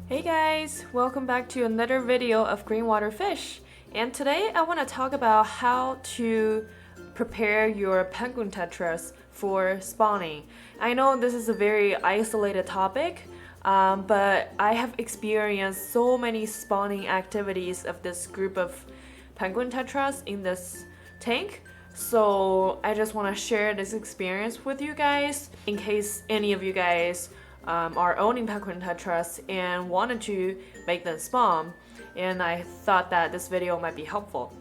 Hey guys, welcome back to another video of green water fish. And today I want to talk about how to prepare your penguin tetras for spawning. I know this is a very isolated topic, but I have experienced so many spawning activities of this group of penguin tetras in this tank. So I just want to share this experience with you guys in case any of you guys are owning penguin tetras and wanted to make them spawn, and I thought that this video might be helpful.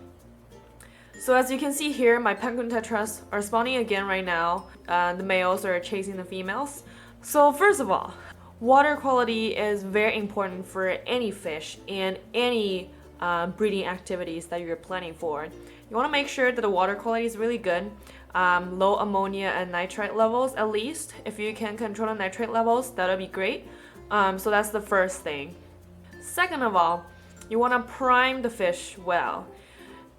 So as you can see here, my penguin tetras are spawning again right now. The males are chasing the females. So first of all, water quality is very important for any fish and any breeding activities that you're planning for. You want to make sure that the water quality is really good. Low ammonia and nitrite levels at least. If you can control the nitrate levels, that'll be great. So that's the first thing. Second of all, you want to prime the fish well.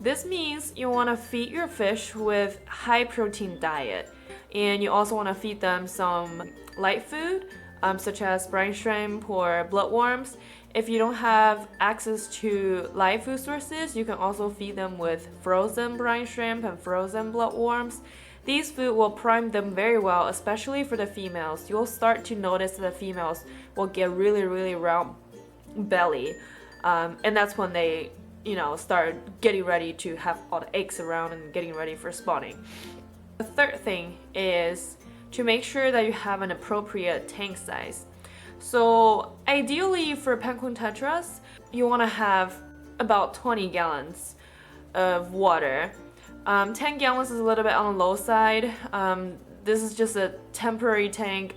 This means you want to feed your fish with high protein diet, and you also want to feed them some light food such as brine shrimp or bloodworms. If you don't have access to live food sources, you can also feed them with frozen brine shrimp and frozen bloodworms. These food will prime them very well, especially for the females. You'll start to notice that the females will get really round belly, and that's when they start getting ready to have all the eggs around and getting ready for spawning. The third thing is to make sure that you have an appropriate tank size. So ideally for penguin tetras, you want to have about 20 gallons of water. 10 gallons is a little bit on the low side. This is just a temporary tank.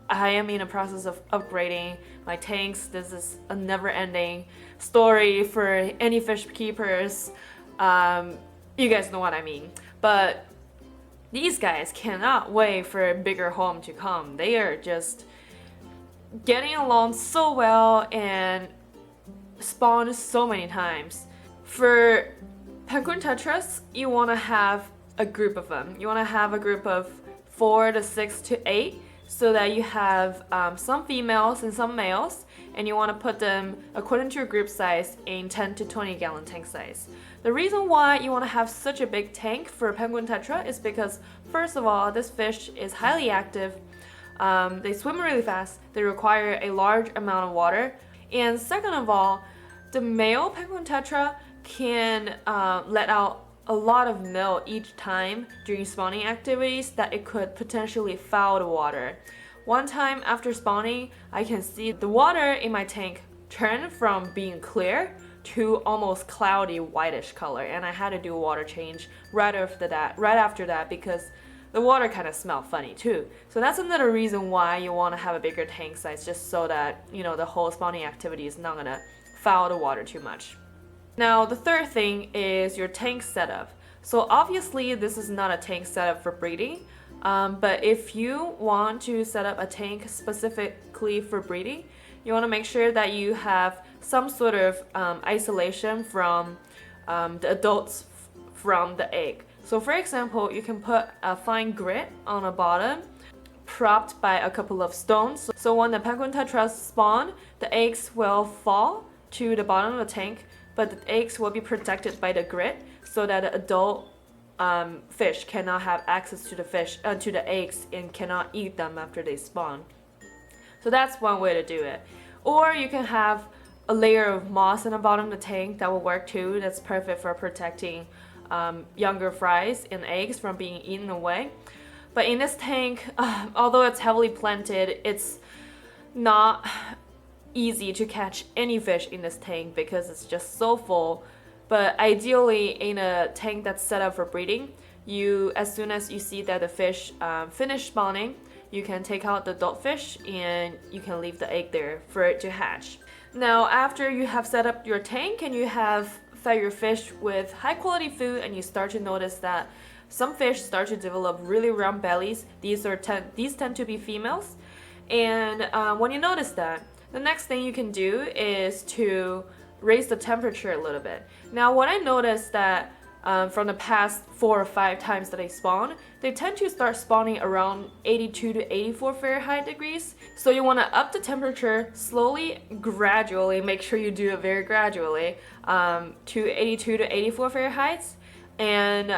I am in the process of upgrading my tanks. This is a never-ending story for any fish keepers. You guys know what I mean. But these guys cannot wait for a bigger home to come. They are just getting along so well and spawn so many times. For penguin tetras, you want to have a group of them. You want to have a group of 4 to 6 to 8 so that you have some females and some males, and you want to put them according to your group size in 10 to 20 gallon tank size. The reason why you want to have such a big tank for a penguin tetra is because, first of all, this fish is highly active. They swim really fast, they require a large amount of water, and second of all, the male penguin tetra can let out a lot of milk each time during spawning activities that it could potentially foul the water. One time after spawning, I can see the water in my tank turn from being clear to almost cloudy whitish color, and I had to do a water change right after that because the water kind of smelled funny too. So that's another reason why you want to have a bigger tank size, just so that the whole spawning activity is not gonna foul the water too much. Now the third thing is your tank setup. So obviously this is not a tank setup for breeding, but if you want to set up a tank specifically for breeding, you want to make sure that you have some sort of isolation from the adults from the egg. So for example, you can put a fine grit on the bottom, propped by a couple of stones. So when the penguin tetras spawn, the eggs will fall to the bottom of the tank, but the eggs will be protected by the grit so that the adult fish cannot have access to the eggs and cannot eat them after they spawn. So that's one way to do it. Or you can have a layer of moss in the bottom of the tank. That will work too. That's perfect for protecting younger fries and eggs from being eaten away. But in this tank, although it's heavily planted, it's not easy to catch any fish in this tank because it's just so full. But ideally, in a tank that's set up for breeding, as soon as you see that the fish finish spawning, you can take out the adult fish and you can leave the egg there for it to hatch. Now after you have set up your tank and you have fed your fish with high quality food, and you start to notice that some fish start to develop really round bellies, these tend to be females, and when you notice that, the next thing you can do is to raise the temperature a little bit. Now what I noticed that from the past 4 or 5 times that they spawn, they tend to start spawning around 82 to 84 Fahrenheit degrees. So you want to up the temperature slowly, gradually, make sure you do it very gradually, to 82 to 84 Fahrenheit. And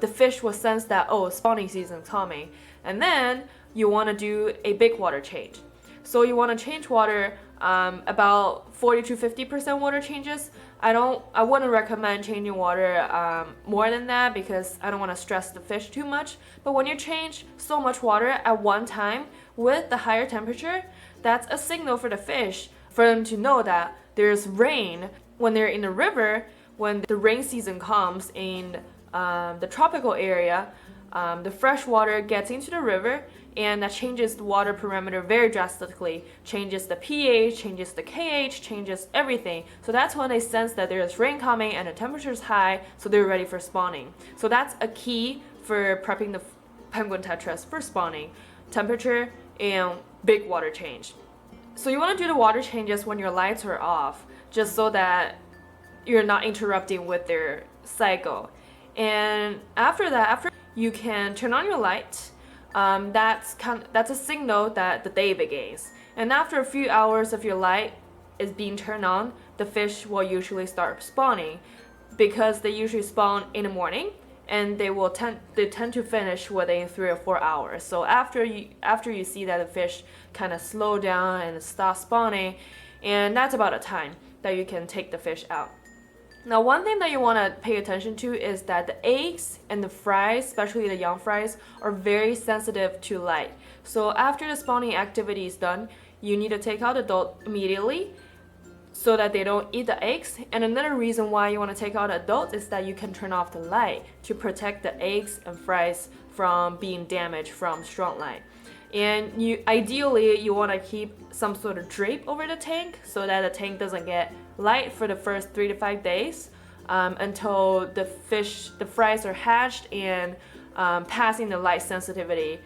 the fish will sense that, oh, spawning season is coming. And then you want to do a big water change. So you want to change water about 40 to 50% water changes. I wouldn't recommend changing water more than that because I don't want to stress the fish too much. But when you change so much water at one time with the higher temperature, that's a signal for the fish for them to know that there's rain. When they're in the river, when the rain season comes in the tropical area, the fresh water gets into the river, and that changes the water parameter very drastically, changes the pH, changes the KH, changes everything. So that's when they sense that there's rain coming and the temperature is high, so they're ready for spawning. So that's a key for prepping the penguin tetras for spawning: temperature and big water change. So you want to do the water changes when your lights are off, just so that you're not interrupting with their cycle. And after that, you can turn on your light. That's a signal that the day begins. And after a few hours of your light is being turned on, the fish will usually start spawning, because they usually spawn in the morning, and they tend to finish within 3 or 4 hours. So after you see that the fish kind of slow down and stop spawning, and that's about a time that you can take the fish out. Now, one thing that you want to pay attention to is that the eggs and the fries, especially the young fries, are very sensitive to light. So after the spawning activity is done, you need to take out the adult immediately so that they don't eat the eggs. And another reason why you want to take out adults is that you can turn off the light to protect the eggs and fries from being damaged from strong light. And ideally you want to keep some sort of drape over the tank so that the tank doesn't get light for the first 3 to 5 days until the fries are hatched and passing the light sensitivity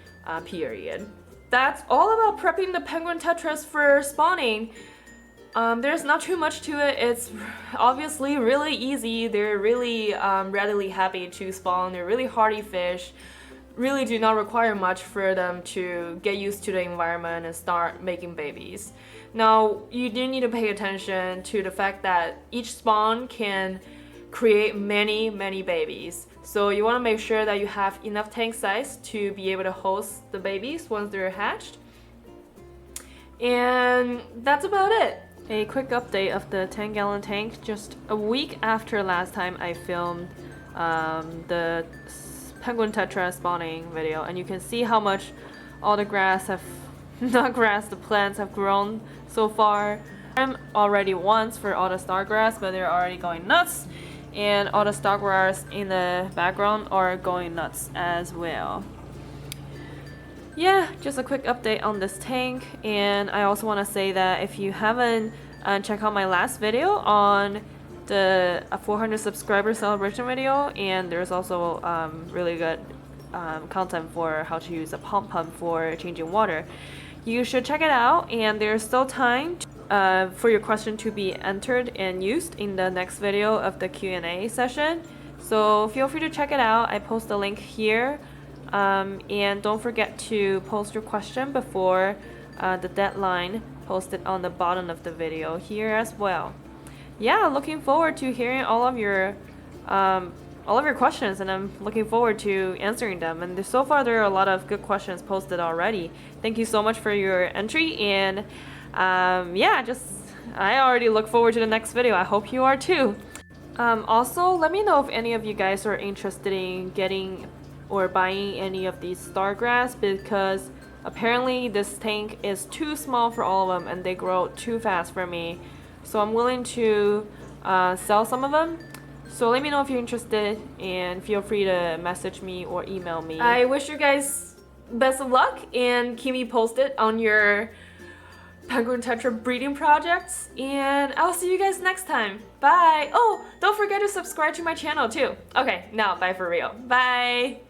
period. That's all about prepping the penguin tetras for spawning. There's not too much to it. It's obviously really easy. They're really readily happy to spawn. They're really hardy fish. Really do not require much for them to get used to the environment and start making babies. Now, you do need to pay attention to the fact that each spawn can create many babies. So you want to make sure that you have enough tank size to be able to host the babies once they're hatched. And that's about it. A quick update of the 10-gallon tank. Just a week after last time I filmed the penguin tetra spawning video, and you can see how much all the the plants have grown so far. I'm already once for all the star grass, but they're already going nuts, and all the star grass in the background are going nuts as well. Yeah, just a quick update on this tank. And I also want to say that if you haven't checked out my last video on the 400 subscriber celebration video, and there's also really good content for how to use a pump for changing water. You should check it out, and there's still time for your question to be entered and used in the next video of the Q&A session. So feel free to check it out. I post the link here, and don't forget to post your question before the deadline posted on the bottom of the video here as well. Yeah, looking forward to hearing all of your questions, and I'm looking forward to answering them. And so far there are a lot of good questions posted already. Thank you so much for your entry, and yeah, I already look forward to the next video. I hope you are too. Also, let me know if any of you guys are interested in getting or buying any of these star grass, because apparently this tank is too small for all of them and they grow too fast for me. So I'm willing to sell some of them. So let me know if you're interested, and feel free to message me or email me. I wish you guys best of luck, and keep me posted on your penguin tetra breeding projects. And I'll see you guys next time. Bye. Oh, don't forget to subscribe to my channel too. Okay, now bye for real. Bye.